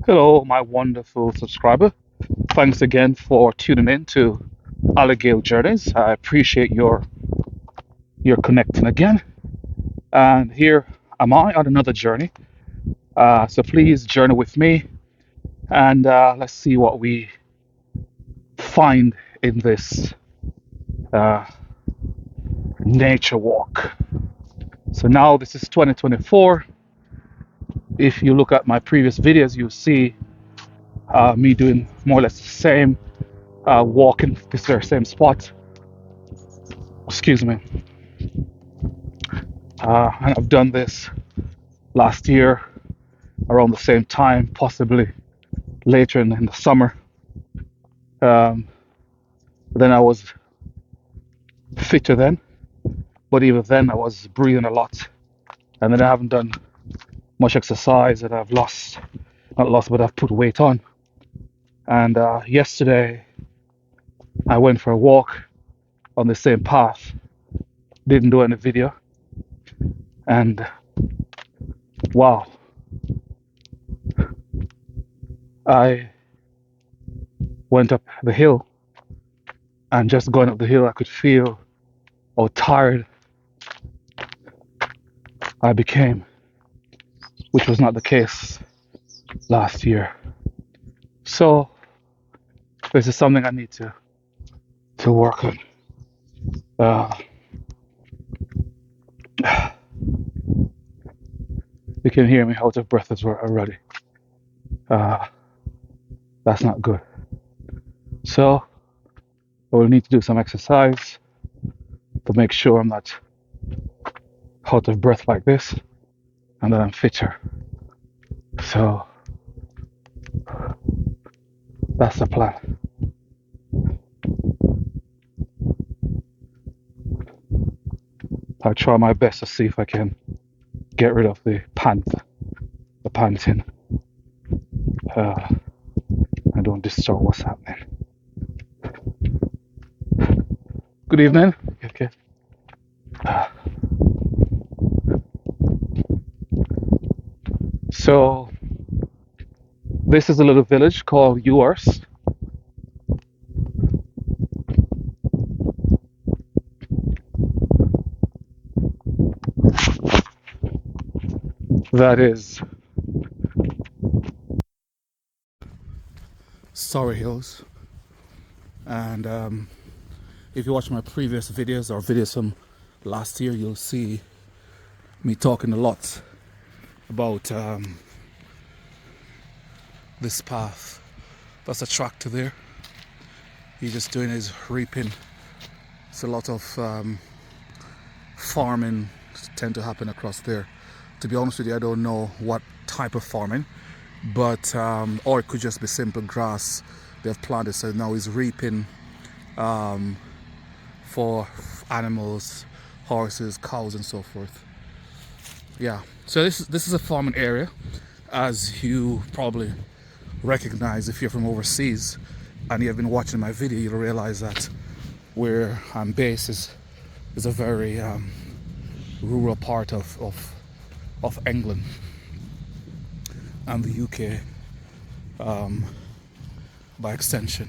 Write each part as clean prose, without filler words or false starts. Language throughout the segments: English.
Hello, my wonderful subscriber. Thanks again for tuning in to Alligator Journeys. I appreciate your connecting again. And here am I on another journey. So please journey with me and let's see what we find in this uh, nature walk. So now this is 2024. If you look at my previous videos, you'll see me doing more or less the same walk in this very same spot. Excuse me. And I've done this last year around the same time, possibly later in the summer. Um, then I was fitter then, but even then I was breathing a lot. And then I haven't done much exercise and I've lost, not lost, but I've put weight on. And yesterday I went for a walk on the same path, didn't do any video. And wow, I went up the hill and just going up the hill, I could feel how tired I became, which was not the case last year. So this is something I need to work on. Uh, you can hear me out of breath as well already. Uh, that's not good. So I will need to do some exercise to make sure I'm not out of breath like this and that I'm fitter. So that's the plan. I'll try my best to see if I can get rid of the panting. I don't disturb what's happening. Good evening. Okay. So this is a little village called Ewhurst. That is Surrey Hills. And if you watch my previous videos or videos from last year, you'll see me talking a lot about this path. That's a tractor there. He's just doing his reaping. It's a lot of farming tend to happen across there. To be honest with you, I don't know what type of farming, but or it could just be simple grass they've planted. So now he's reaping for animals, horses, cows, and so forth. Yeah. So this is a farming area, as you probably recognize if you're from overseas and you've been watching my video. You'll realize that where I'm based is a very rural part of England and the UK by extension.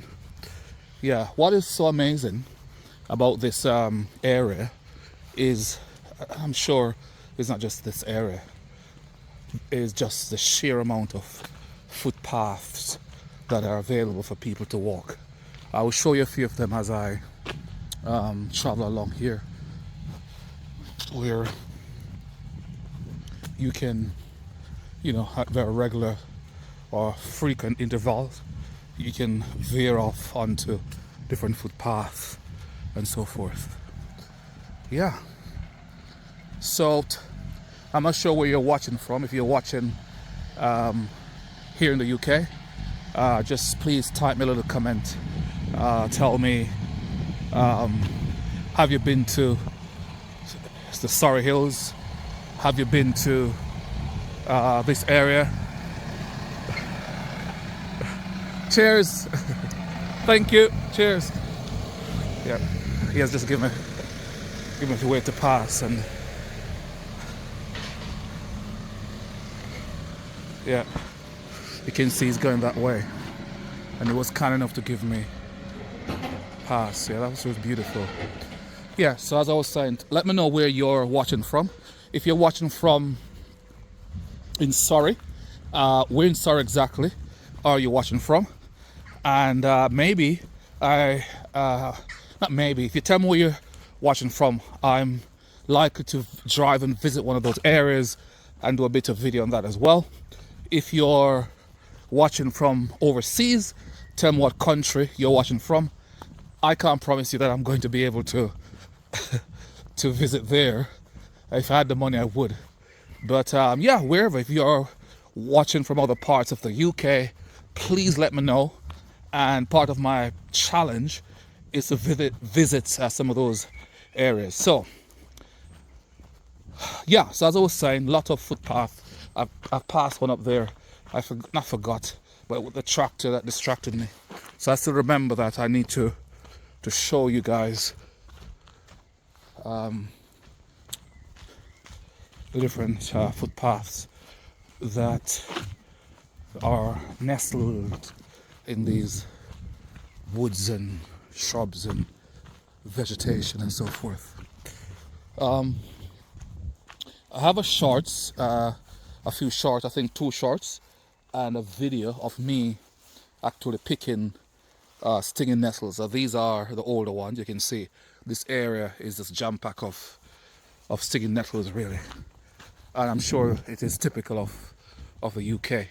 Yeah, what is so amazing about this area is, I'm sure it's not just this area, is just the sheer amount of footpaths that are available for people to walk. I will show you a few of them as I travel along here, where you can, at very regular or frequent intervals, you can veer off onto different footpaths and so forth. Yeah. So I'm not sure where you're watching from. If you're watching here in the UK, just please type me a little comment. Tell me, have you been to the Surrey Hills? Have you been to this area? Cheers. Thank you. Cheers. Yeah, he has just given me the way to pass, and yeah. You can see he's going that way, and he was kind enough to give me pass. Yeah, that was beautiful. Yeah, so as I was saying, let me know where you're watching from. If you're watching from in Surrey, where in Surrey exactly are you watching from? And maybe not maybe, if you tell me where you're watching from, I'm likely to drive and visit one of those areas and do a bit of video on that as well. If you're watching from overseas, tell me what country you're watching from. I can't promise you that I'm going to be able to to visit there. If I had the money, I would. But yeah, wherever, if you're watching from other parts of the UK, please let me know. And part of my challenge is to visit some of those areas. So yeah, so as I was saying, lot of footpath. I've passed one up there. Not forgot, but with the tractor that distracted me. So I still remember that I need to show you guys the different footpaths that are nestled in these woods and shrubs and vegetation and so forth. I have a few shorts, I think 2 shorts, and a video of me actually picking stinging nettles. These are the older ones. You can see this area is this jam pack of stinging nettles, really, and I'm sure it is typical of the UK.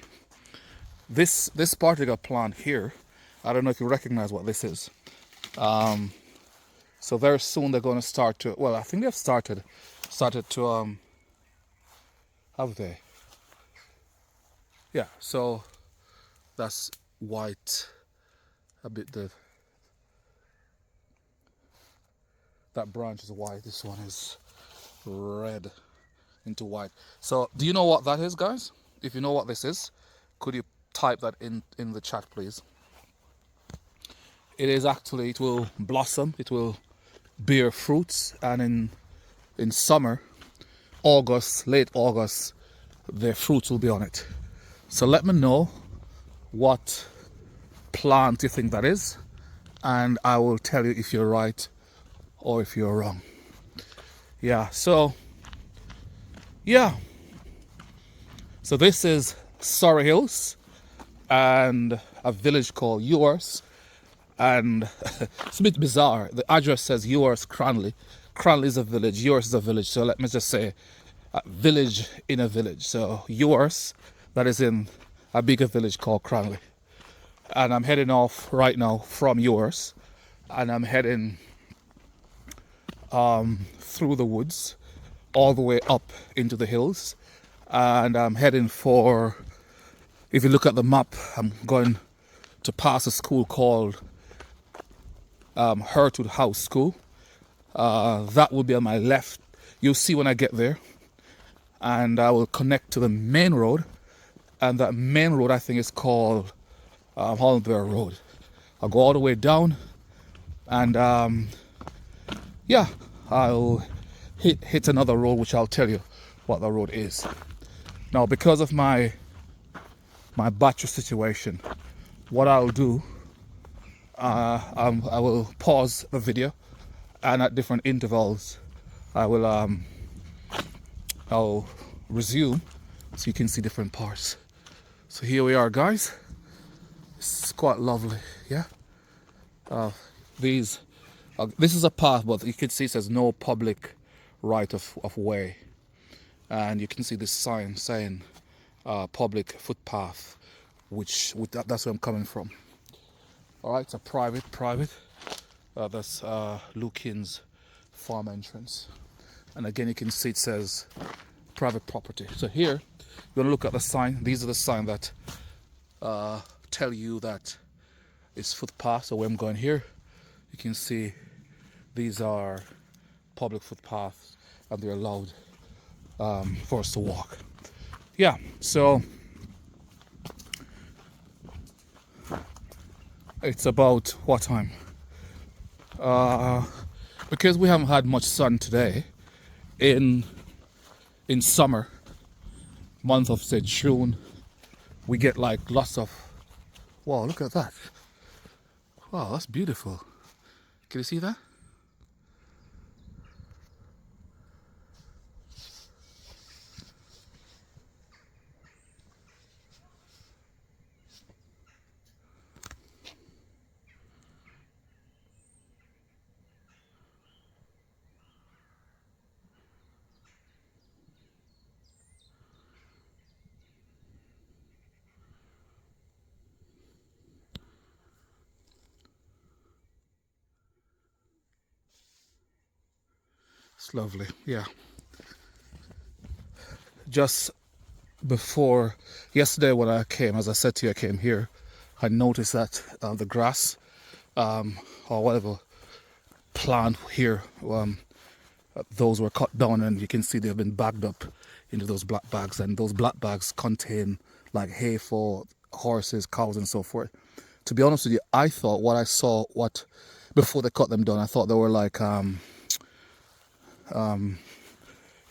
This particular plant here, I don't know if you recognize what this is. So very soon they're going to start to, well, I think they've started to have they? Yeah, so that's white, a bit that branch is white, this one is red into white. So do you know what that is, guys? If you know what this is, could you type that in the chat, please? It is actually, it will blossom, it will bear fruits, and in summer, August, late August, the fruits will be on it. So let me know what plant you think that is, and I will tell you if you're right or if you're wrong. Yeah, so this is Surrey Hills and a village called Ewhurst, and it's a bit bizarre. The address says Ewhurst Cranley. Cranley is a village, Ewhurst is a village, so let me just say a village in a village. So Ewhurst, that is in a bigger village called Cranley. And I'm heading off right now from Ewhurst, and I'm heading through the woods all the way up into the hills, and I'm heading for, if you look at the map, I'm going to pass a school called Hurtwood School. That will be on my left. You'll see when I get there, and I will connect to the main road, and that main road I think is called Holmbury Road. I'll go all the way down, and yeah, I'll hit another road, which I'll tell you what the road is. Now, because of my battery situation, what I'll do, I will pause the video, and at different intervals I'll resume so you can see different parts. So here we are, guys. It's quite lovely, yeah. This is a path, but you can see it says no public right of way, and you can see this sign saying public footpath, that's where I'm coming from. All right, it's a private. That's Lukin's farm entrance, and again you can see it says private property. So here you're gonna look at the sign. These are the signs that tell you that it's footpath. So where I'm going here, you can see these are public footpaths, and they're allowed for us to walk. Yeah, so it's about what time? Because we haven't had much sun today in summer month of, say, June, we get like lots of, wow, look at that. Wow, that's beautiful. Can you see that? It's lovely, yeah. Just before yesterday when I came, as I said to you, I came here, I noticed that the grass or whatever plant here, those were cut down, and you can see they've been bagged up into those black bags, and those black bags contain like hay for horses, cows and so forth. To be honest with you, I thought what I saw, before they cut them down, I thought they were like yeah,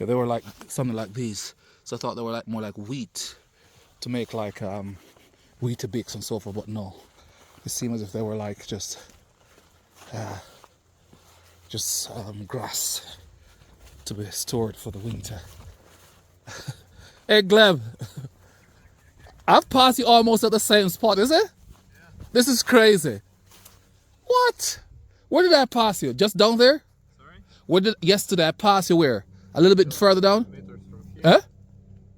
they were like something like these. So I thought they were like more like wheat to make like Weetabix and so forth, but no, it seemed as if they were like just grass to be stored for the winter. Hey Gleb, I've passed you almost at the same spot, is it? Yeah. This is crazy. What? Where did I pass you? Just down there? Sorry? Yesterday I passed you where? A little bit further down? Meters from here. Huh?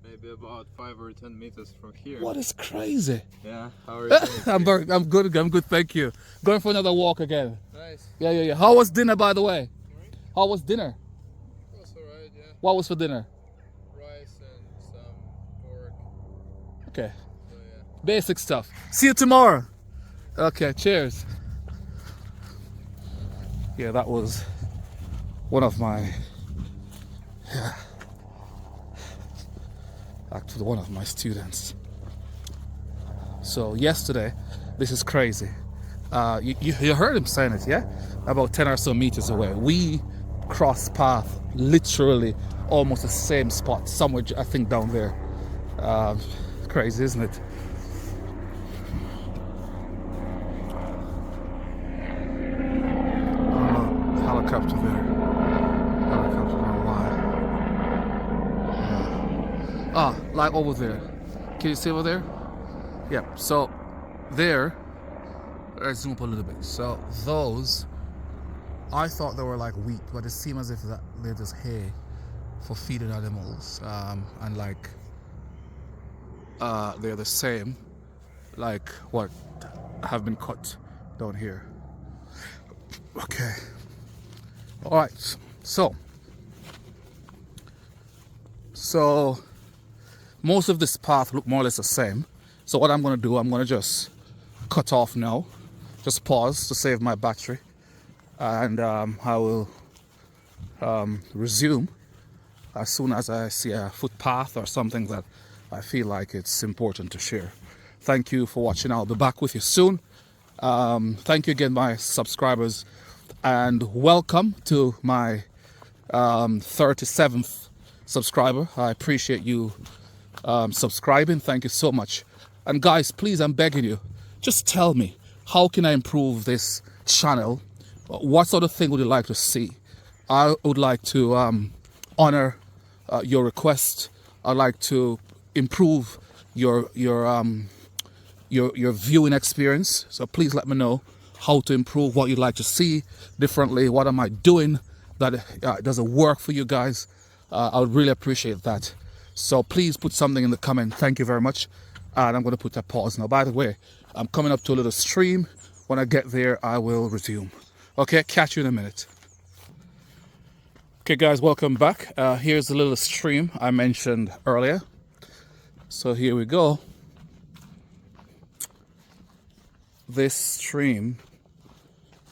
Maybe about 5 or 10 meters from here. What is crazy? Yeah, how are you? I'm good, thank you. Going for another walk again. Nice. Yeah. How was dinner, by the way? Sorry? How was dinner? It was alright, yeah. What was for dinner? Rice and some pork. Okay. So, yeah. Basic stuff. See you tomorrow. Okay, cheers. Yeah, that was one of my, actually one of my students. So yesterday, this is crazy. You heard him saying it, yeah? About 10 or so meters away. We crossed path literally almost the same spot, somewhere I think down there. Crazy, isn't it? Helicopter there. Helicopter, I don't know why. Ah, like over there. Can you see over there? Yeah, so there, let's zoom up a little bit. So those, I thought they were like wheat, but it seems as if they're just hay for feeding animals. And like, they're the same, like what have been cut down here. Okay. All right, so most of this path look more or less the same. So what I'm going to do, I'm going to just cut off now, just pause to save my battery, and I will resume as soon as I see a footpath or something that I feel like it's important to share. Thank you for watching. I'll be back with you soon. Thank you again, my subscribers, and welcome to my 37th subscriber. I appreciate you subscribing. Thank you so much. And guys, please, I'm begging you, just tell me, how can I improve this channel? What sort of thing would you like to see? I would like to honor your request. I'd like to improve your viewing experience. So please let me know how to improve, what you'd like to see differently. What am I doing that doesn't work for you guys? I would really appreciate that. So please put something in the comment. Thank you very much. And I'm going to put a pause now. By the way, I'm coming up to a little stream. When I get there, I will resume. Okay, catch you in a minute. Okay guys, welcome back. Here's the little stream I mentioned earlier. So here we go. This stream,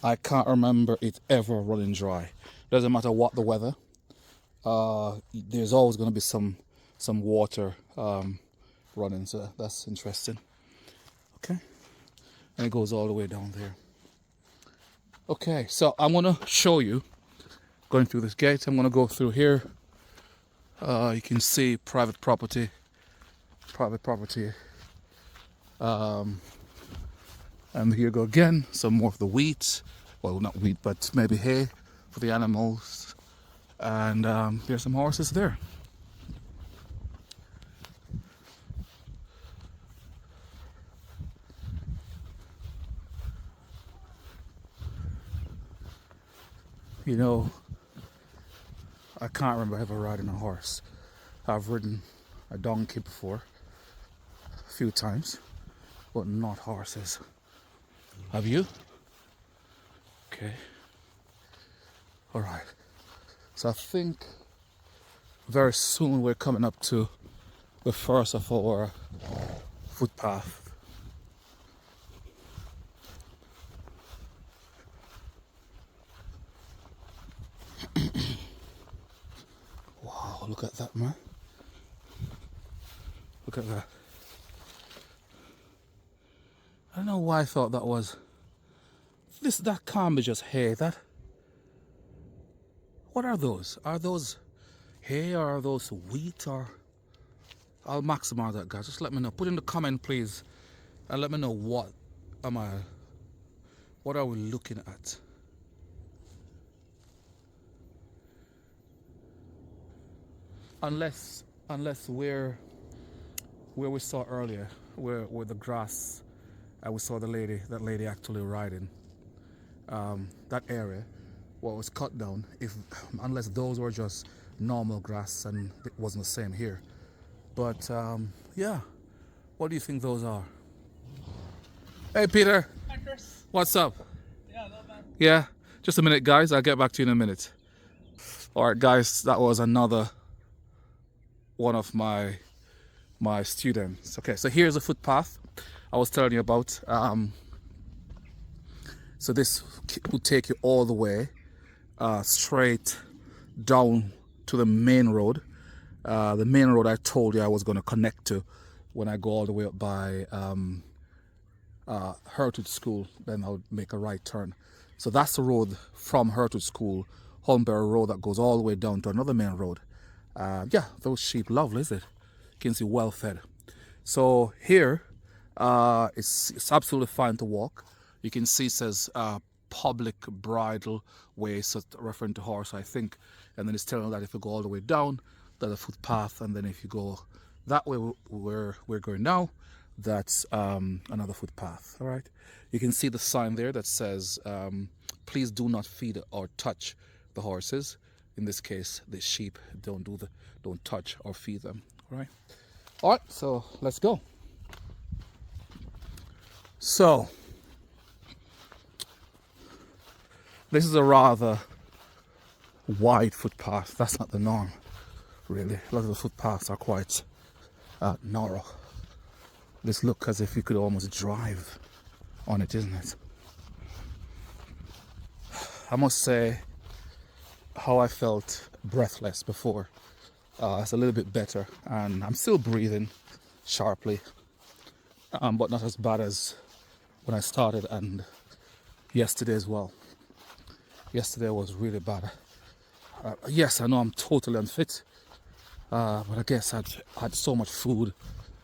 I can't remember it ever running dry. Doesn't matter what the weather. There's always going to be some water running, so that's interesting. Okay, and it goes all the way down there. Okay, so I'm going to show you going through this gate. I'm going to go through here. You can see private property And here you go again, some more of the wheat. Well, not wheat, but maybe hay for the animals. And there's some horses there. You know, I can't remember ever riding a horse. I've ridden a donkey before, a few times, but not horses. Have you? Okay. All right. So I think very soon we're coming up to the first of our footpath. Wow, look at that, man. Look at that. I don't know why I thought that was that can't be just hay. What are those? Are those hay or are those wheat? Or I'll maximize that, guys. Just let me know. Put in the comment, please, and let me know what are we looking at. Unless where we saw earlier, where the grass, we saw that lady actually riding. That area, what was cut down, unless those were just normal grass and it wasn't the same here. But yeah, what do you think those are? Hey Peter. Hi Chris. What's up? Yeah, not bad. Yeah, just a minute, guys. I'll get back to you in a minute. All right, guys, that was another one of my students. Okay, so here's a footpath I was telling you about. So this will take you all the way straight down to the main road. The main road I told you I was going to connect to when I go all the way up by Hurtwood School. Then I'll make a right turn. So that's the road from Hurtwood School, Holmbury Road, that goes all the way down to another main road. Yeah, those sheep, lovely, is it? You can see well fed. So here, it's absolutely fine to walk. You can see it says public bridle way, so it's referring to horse, I think. And then it's telling that if you go all the way down, there's a footpath, and then if you go that way where we're going now, that's another footpath. All right. You can see the sign there that says, please do not feed or touch the horses. In this case, the sheep, don't touch or feed them. All right. All right. So let's go. So this is a rather wide footpath. That's not the norm, really. A lot of the footpaths are quite narrow. This looks as if you could almost drive on it, isn't it? I must say, how I felt breathless before, it's a little bit better, and I'm still breathing sharply, but not as bad as when I started, and yesterday as well. Yesterday was really bad. Yes, I know I'm totally unfit, but I guess I had so much food,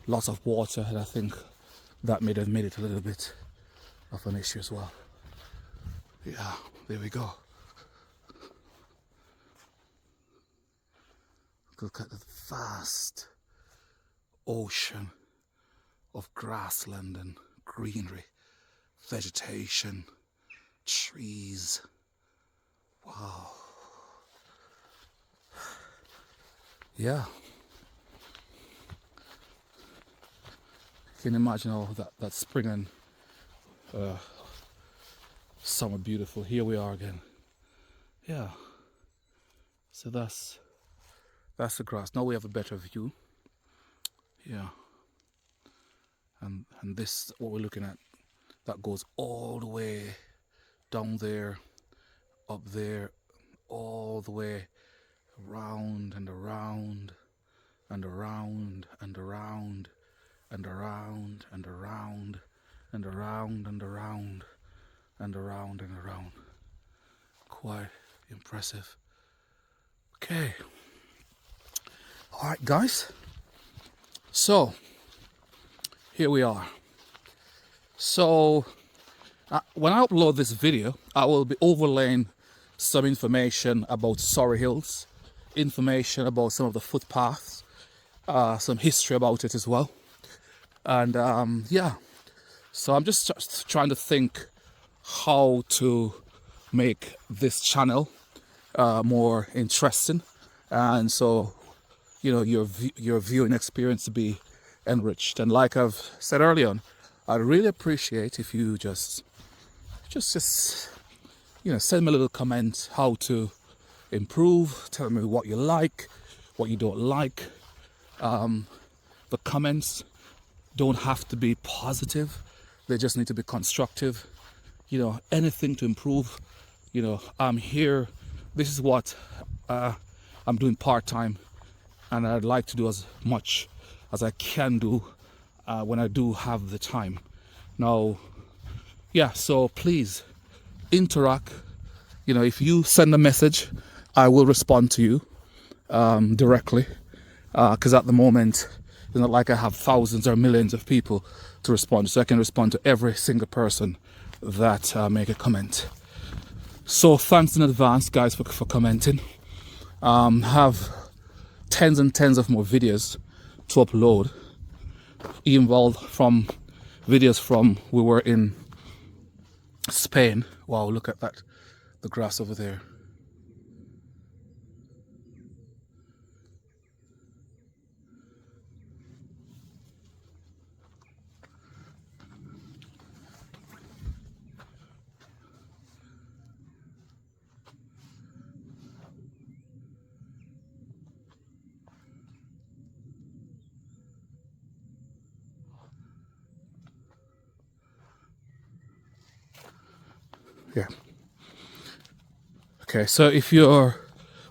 lots of water, and I think that made it a little bit of an issue as well. Yeah, there we go. Look at the vast ocean of grassland and greenery, vegetation, trees. Wow. Yeah. You can imagine all that spring and summer beautiful. Here we are again. Yeah. So that's the grass. Now we have a better view. Yeah. And this, what we're looking at, that goes all the way down there, up there, all the way around and around and around and around and around and around and around and around and around and around. Quite impressive. Okay. All right, guys. So here we are. So when I upload this video, I will be overlaying some information about Surrey Hills, information about some of the footpaths, some history about it as well. And yeah, so I'm just trying to think how to make this channel more interesting, and so your viewing experience to be enriched. And like I've said earlier on, I'd really appreciate if you just send me a little comment how to improve. Tell me what you like, what you don't like. The comments don't have to be positive, they just need to be constructive. Anything to improve. I'm here. This is what I'm doing part-time, and I'd like to do as much as I can do when I do have the time. Now, yeah, so please interact. If you send a message, I will respond to you directly, because at the moment it's not like I have thousands or millions of people to respond, so I can respond to every single person that make a comment. So thanks in advance, guys, for commenting. Have tens and tens of more videos to upload, even from videos from we were in Spain. Wow, look at that, the grass over there. Yeah. Okay, so if you're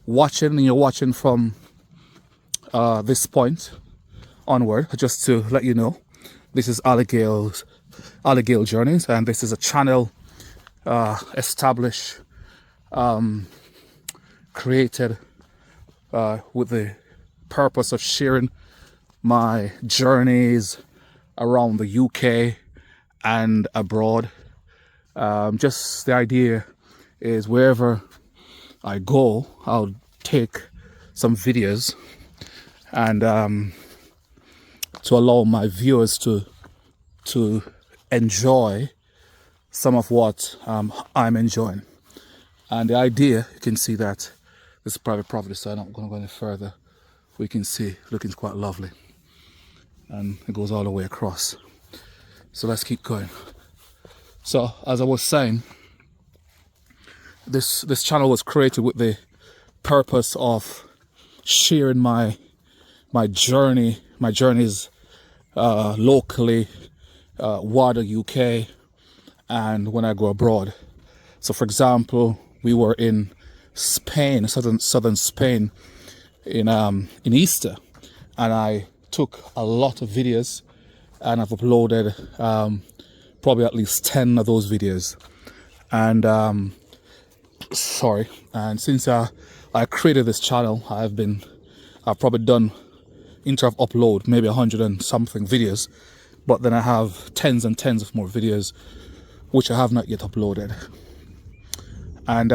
watching and you're watching from this point onward, just to let you know, this is Allegale Journeys, and this is a channel established, created with the purpose of sharing my journeys around the UK and abroad. Just the idea is wherever I go, I'll take some videos and to allow my viewers to enjoy some of what I'm enjoying. And the idea, you can see that this is private property, so I'm not going to go any further. We can see, looking quite lovely, and it goes all the way across. So let's keep going. So as I was saying, this channel was created with the purpose of sharing my journeys locally, wider UK, and when I go abroad. So for example, we were in Spain, southern Spain, in Easter, and I took a lot of videos, and I've uploaded probably at least 10 of those videos. And and since I created this channel, I've probably done into upload maybe 100 and something videos, but then I have tens and tens of more videos which I have not yet uploaded. And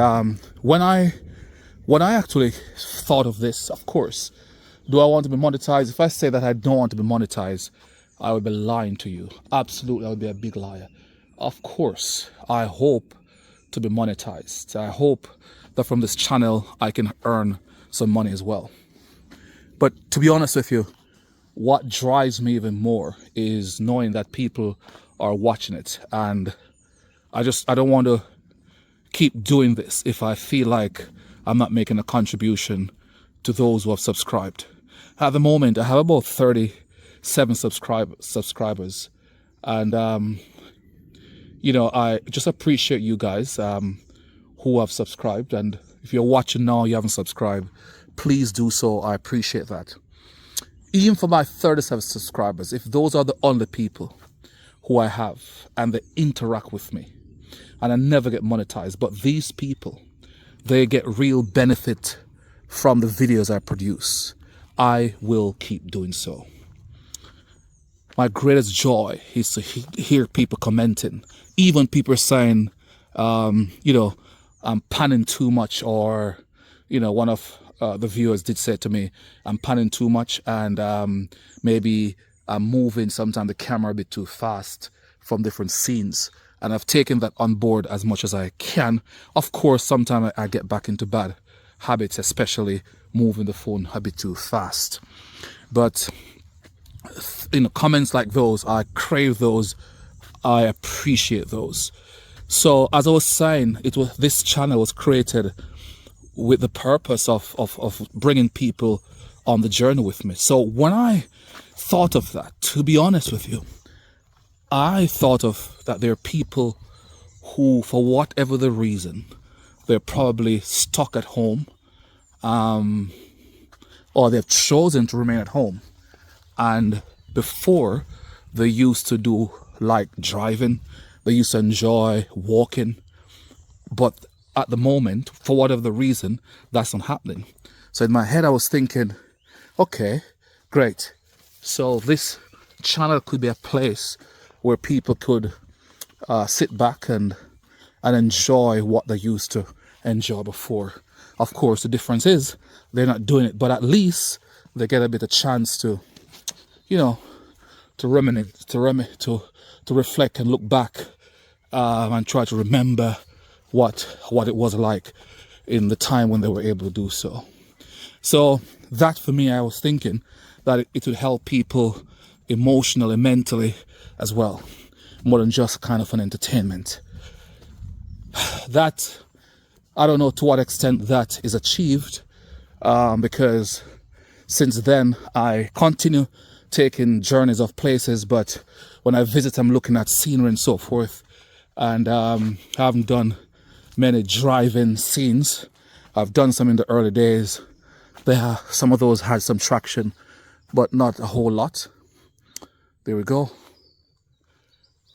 when I actually thought of this, of course, do I want to be monetized? If I say that I don't want to be monetized, I would be lying to you. Absolutely, I would be a big liar. Of course, I hope to be monetized. I hope that from this channel I can earn some money as well. But to be honest with you, what drives me even more is knowing that people are watching it, and I don't want to keep doing this if I feel like I'm not making a contribution to those who have subscribed. At the moment, I have about 37 subscribers, and I just appreciate you guys who have subscribed. And if you're watching now, you haven't subscribed, please do so. I appreciate that. Even for my 37 subscribers, if those are the only people who I have and they interact with me, and I never get monetized, but these people, they get real benefit from the videos I produce, I will keep doing so. my greatest joy is to hear people commenting, even people saying, you know, I'm panning too much, or, you know, one of the viewers did say to me, I'm panning too much, and maybe I'm moving sometimes the camera a bit too fast from different scenes. And I've taken that on board as much as I can. Of course, sometimes I get back into bad habits, especially moving the phone a bit too fast. But, you know, comments like those, I crave those, I appreciate those. So as I was saying, this channel was created with the purpose of bringing people on the journey with me. So when I thought of that, to be honest with you, I thought of that there are people who, for whatever the reason, they're probably stuck at home, or they've chosen to remain at home. And before, they used to do like driving, they used to enjoy walking, but at the moment, for whatever the reason, that's not happening. So in my head, I was thinking, okay, great. So this channel could be a place where people could sit back and enjoy what they used to enjoy before. Of course, the difference is they're not doing it, but at least they get a bit of chance to, you know, to reminisce, to reflect and look back, and try to remember what it was like in the time when they were able to do so. So that, for me, I was thinking that it would help people emotionally, mentally as well, more than just kind of an entertainment. That, I don't know to what extent that is achieved, because since then I continue taking journeys of places, but when I visit, I'm looking at scenery and so forth, and I haven't done many drive-in scenes. I've done some in the early days. Some of those had some traction, but not a whole lot. There we go.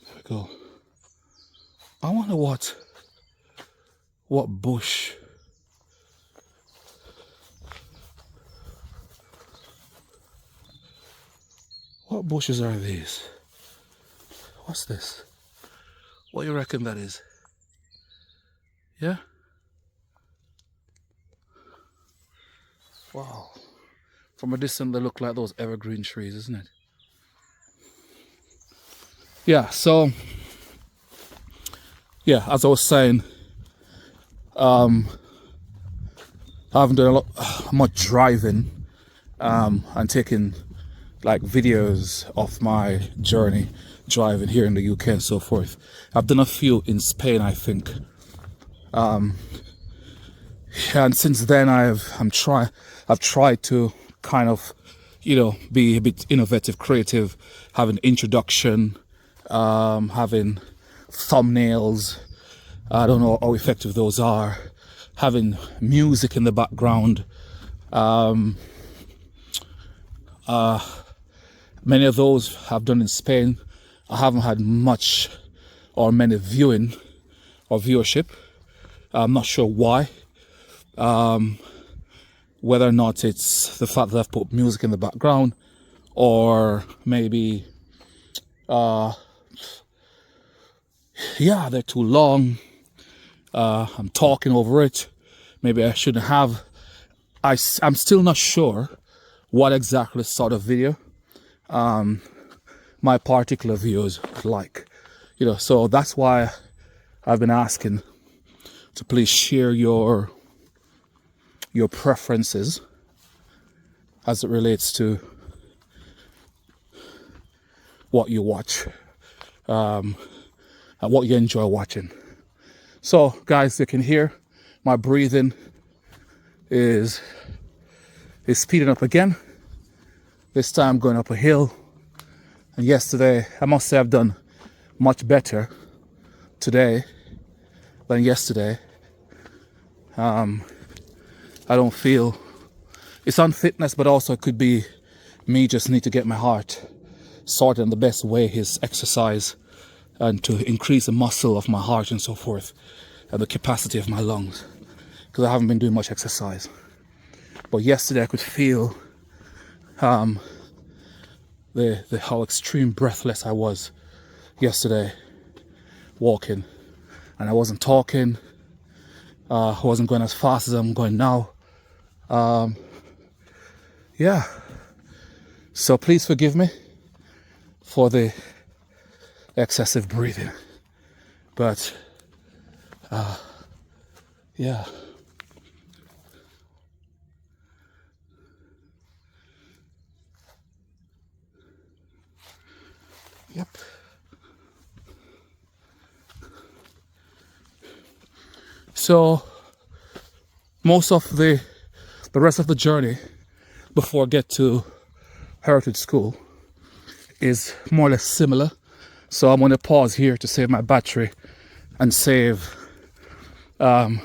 There we go. I wonder what bush. What bushes are these? What's this? What do you reckon that is? Yeah? Wow. From a distance, they look like those evergreen trees, isn't it? Yeah, so, yeah, as I was saying, I haven't done much driving, and taking like videos of my journey driving here in the UK and so forth. I've done a few in Spain, I think. And since then, I've tried to kind of, you know, be a bit innovative, creative, having introduction, having thumbnails. I don't know how effective those are. Having music in the background. Many of those I've done in Spain. I haven't had much or many viewing or viewership. I'm not sure why. Whether or not it's the fact that I've put music in the background, or maybe, yeah, they're too long. I'm talking over it. Maybe I shouldn't have. I'm still not sure what exactly sort of video my particular viewers like. You know, so that's why I've been asking to please share your preferences as it relates to what you watch, and what you enjoy watching. So guys, you can hear my breathing is speeding up again. This time going up a hill. And yesterday, I must say I've done much better today than yesterday. I don't feel, it's unfitness, but also it could be me just need to get my heart sorted, and the best way is exercise and to increase the muscle of my heart and so forth, and the capacity of my lungs, because I haven't been doing much exercise. But yesterday I could feel the how extreme breathless I was yesterday walking, and I wasn't talking. I wasn't going as fast as I'm going now. Yeah. So please forgive me for the excessive breathing, but yeah. Yep. So most of the rest of the journey before I get to Hurtwood School is more or less similar. So I'm going to pause here to save my battery and save my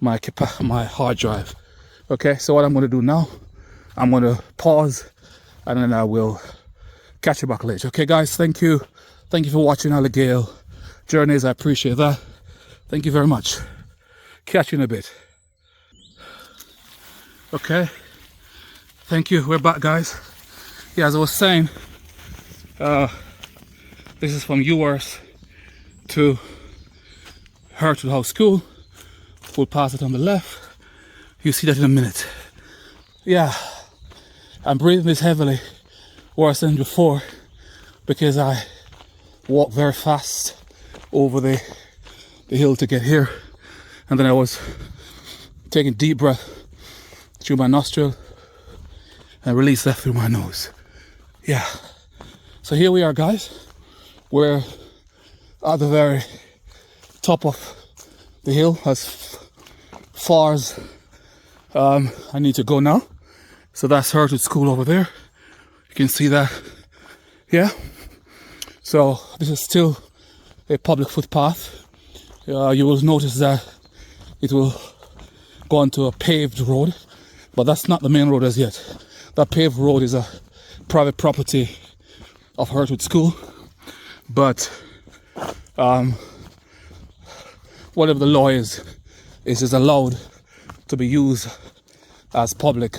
hard drive. Okay, so what I'm going to do now, I'm going to pause and then I will catch you back later. Okay, guys, thank you for watching Allegale Journeys. I appreciate that. Thank you very much. Catch you in a bit. Okay, thank you. We're back, guys. Yeah, as I was saying, this is from Ewhurst to Hurtwood School. We'll pass it on the left. You'll see that in a minute. Yeah, I'm breathing this heavily, worse than before, because I walked very fast over the hill to get here, and then I was taking deep breath through my nostril and release that through my nose. Yeah, so here we are, guys. We're at the very top of the hill, as far as I need to go now. So that's Hurtwood School over there. You can see that. Yeah, so this is still a public footpath. You will notice that it will go onto a paved road, but that's not the main road as yet. That paved road is a private property of Hurtwood School, but whatever the law is allowed to be used as public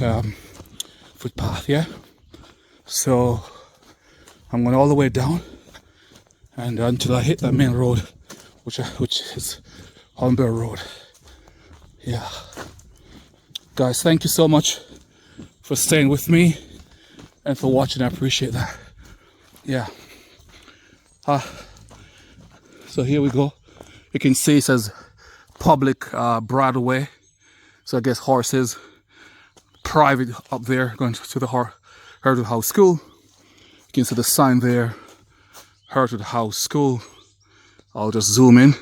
footpath. Yeah, so I'm going all the way down and until I hit that main road, which is Holmbury Road. Yeah, guys, thank you so much for staying with me and for watching. I appreciate that. Yeah. So here we go. You can see it says public bridleway. So I guess horses. Private up there going to the Hurtwood School. You can see the sign there, Hurtwood School. I'll just zoom in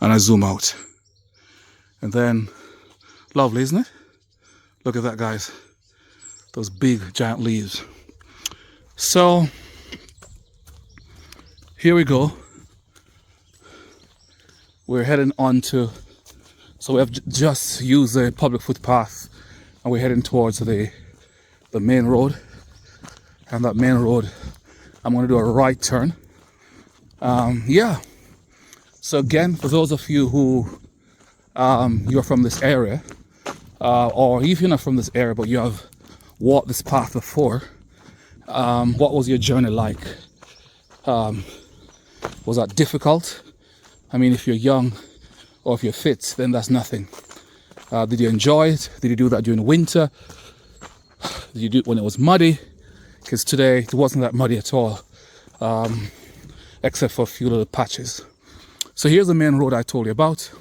and I zoom out. And then, lovely, isn't it? Look at that, guys. Those big giant leaves. So here we go. We're heading on to, so we have just used the public footpath and we're heading towards the main road. And that main road, I'm going to do a right turn. Yeah. So again, for those of you who you're from this area, or if you're not from this area but you have walked this path before, what was your journey like? Was that difficult? I mean, if you're young or if you're fit, then that's nothing. Did you enjoy it? Did you do that during the winter? Did you do it when it was muddy? Because today it wasn't that muddy at all, except for a few little patches. So here's the main road I told you about.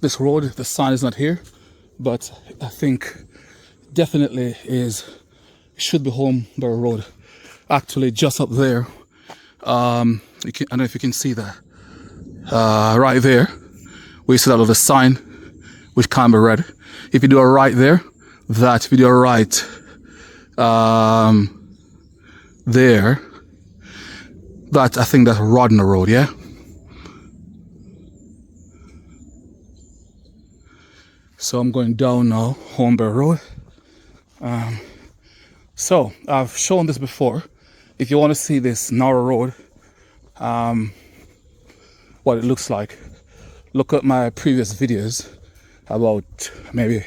This road, the sign is not here, but I think definitely should be Holmbury Road. Actually, just up there. I don't know if you can see that. Right there, we see that little sign, which can be read. If you do a right there, if you do a right there, that I think that's Rodner Road, yeah? So I'm going down now, Holmbury Road. So I've shown this before. If you want to see this narrow road, what it looks like, look at my previous videos about maybe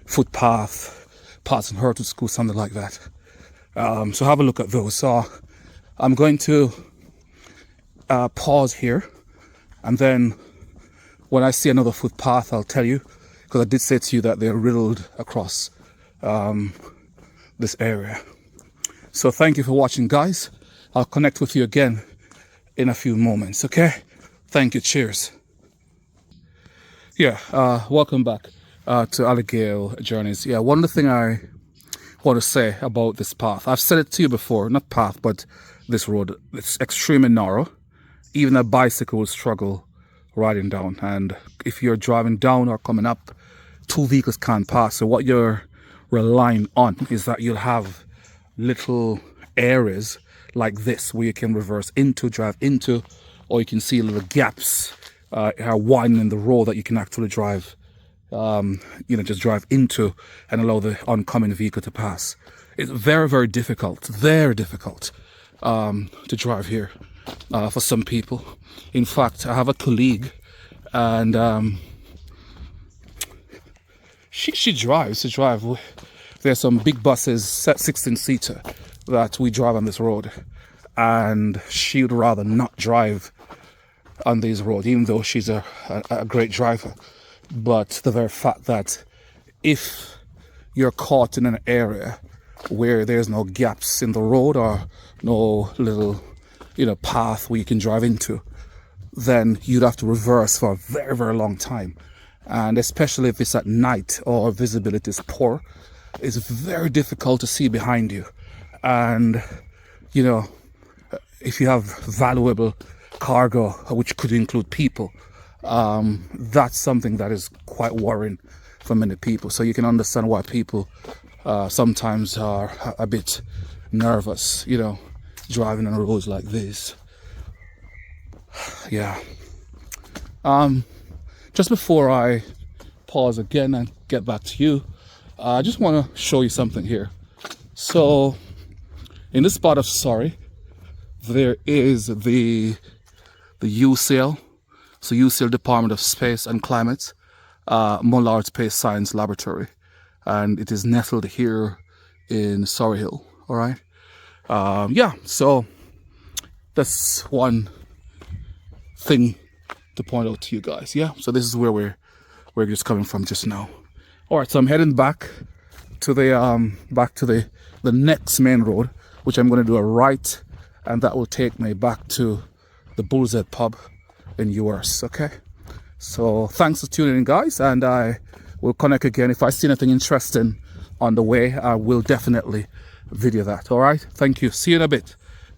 footpath, parts in Hurtwood School, something like that. So have a look at those. So I'm going to pause here, and then when I see another footpath, I'll tell you, because I did say to you that they're riddled across this area. So thank you for watching, guys. I'll connect with you again in a few moments, okay? Thank you. Cheers. Yeah, welcome back to Allagale Journeys. Yeah, one of the things I want to say about this path, I've said it to you before, not path, but this road, it's extremely narrow. Even a bicycle will struggle riding down. And if you're driving down or coming up, two vehicles can't pass. So what you're relying on is that you'll have little areas like this where you can reverse into, drive into, or you can see little gaps are widening the road that you can actually drive, just drive into and allow the oncoming vehicle to pass. It's very, very difficult to drive here for some people. In fact, I have a colleague, and she drives. There's some big buses, 16-seater, that we drive on this road, and she would rather not drive on these roads, even though she's a great driver. But the very fact that if you're caught in an area where there's no gaps in the road or no little, path where you can drive into, then you'd have to reverse for a very, very long time. And especially if it's at night or visibility is poor, it's very difficult to see behind you. And, if you have valuable cargo, which could include people, that's something that is quite worrying for many people. So you can understand why people sometimes are a bit nervous, driving on roads like this. Yeah. Just before I pause again and get back to you, I just want to show you something here. So in this part of Surrey, there is the UCL, so UCL Department of Space and Climate, Mullard Space Science Laboratory, and it is nestled here in Surrey Hill. All right. Yeah, so that's one thing to point out to you guys. Yeah, so this is where we're just coming from just now. All right, so I'm heading back to the next main road, which I'm going to do a right, and that will take me back to the Bull's Head pub in Ewhurst. Okay, so thanks for tuning in, guys, and I will connect again. If I see anything interesting on the way, I will definitely video that. All right, thank you. See you in a bit.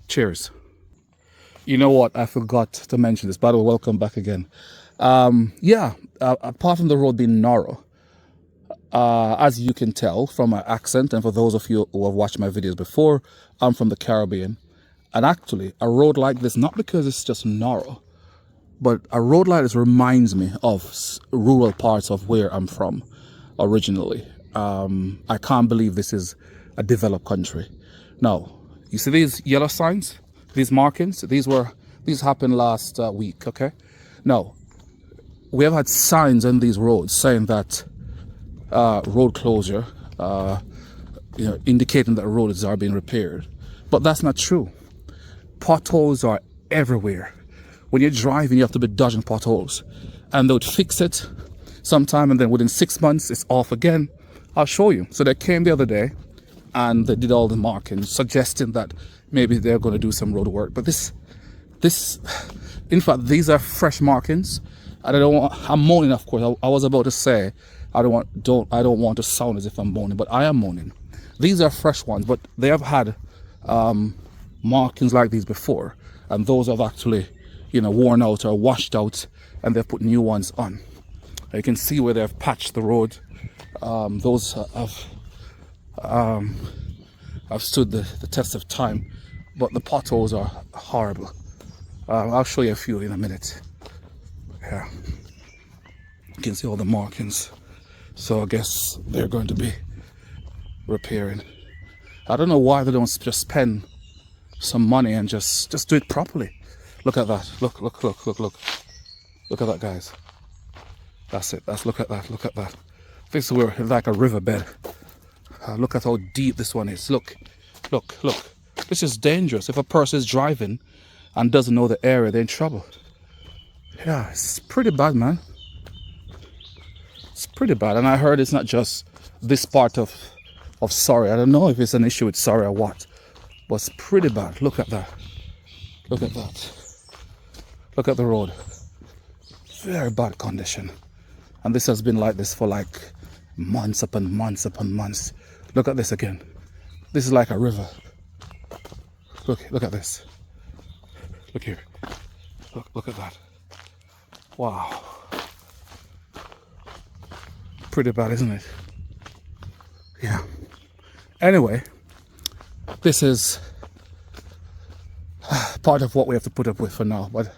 Cheers. You know what, I forgot to mention this, by the way, welcome back again. Apart from the road being narrow, as you can tell from my accent, and for those of you who have watched my videos before, I'm from the Caribbean. And actually, a road like this, not because it's just narrow, but a road like this reminds me of rural parts of where I'm from originally. I can't believe this is a developed country. Now, you see these yellow signs, these markings? These happened last week, okay? Now, we have had signs on these roads saying that road closure, indicating that roads are being repaired. But that's not true. Potholes are everywhere. When you're driving, you have to be dodging potholes. And they would fix it sometime, and then within 6 months, it's off again. I'll show you. So they came the other day, and they did all the markings, suggesting that maybe they're going to do some road work. But in fact, these are fresh markings. And I'm moaning, of course. I was about to say, I don't want to sound as if I'm moaning, but I am moaning. These are fresh ones, but they have had markings like these before, and those have actually, worn out or washed out, and they've put new ones on. You can see where they've patched the road. Those have stood the test of time, but the potholes are horrible. I'll show you a few in a minute. Yeah, you can see all the markings. So I guess they're going to be repairing. I don't know why they don't just spend some money and just do it properly. Look at that. Look. Look at that, guys. That's it. Look at that. This is where like a riverbed. Look at how deep this one is. Look, look, look. This is dangerous. If a person is driving and doesn't know the area, they're in trouble. Yeah, it's pretty bad, man. It's pretty bad. And I heard it's not just this part of Surrey. I don't know if it's an issue with Surrey or what, but it's pretty bad. Look at that. Look at that. Look at the road. Very bad condition. And this has been like this for like months upon months upon months. Look at this again. This is like a river. Look at this. Look here. Look at that. Wow. Pretty bad, isn't it? Yeah. Anyway, this is part of what we have to put up with for now. But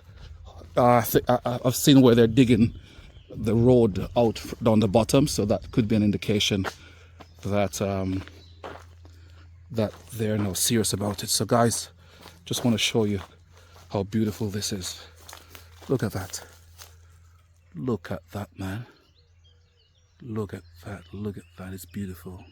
I've seen where they're digging the road out down the bottom, so that could be an indication that that they're now serious about it. So guys, just want to show you how beautiful this is. Look at that. Look at that, man. Look at that. Look at that. It's beautiful.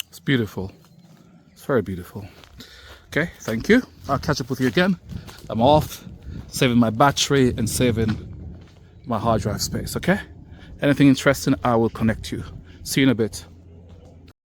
It's beautiful. It's very beautiful. Okay, thank you. I'll catch up with you again. I'm off, saving my battery and saving my hard drive space, okay? Anything interesting, I will connect you. See you in a bit.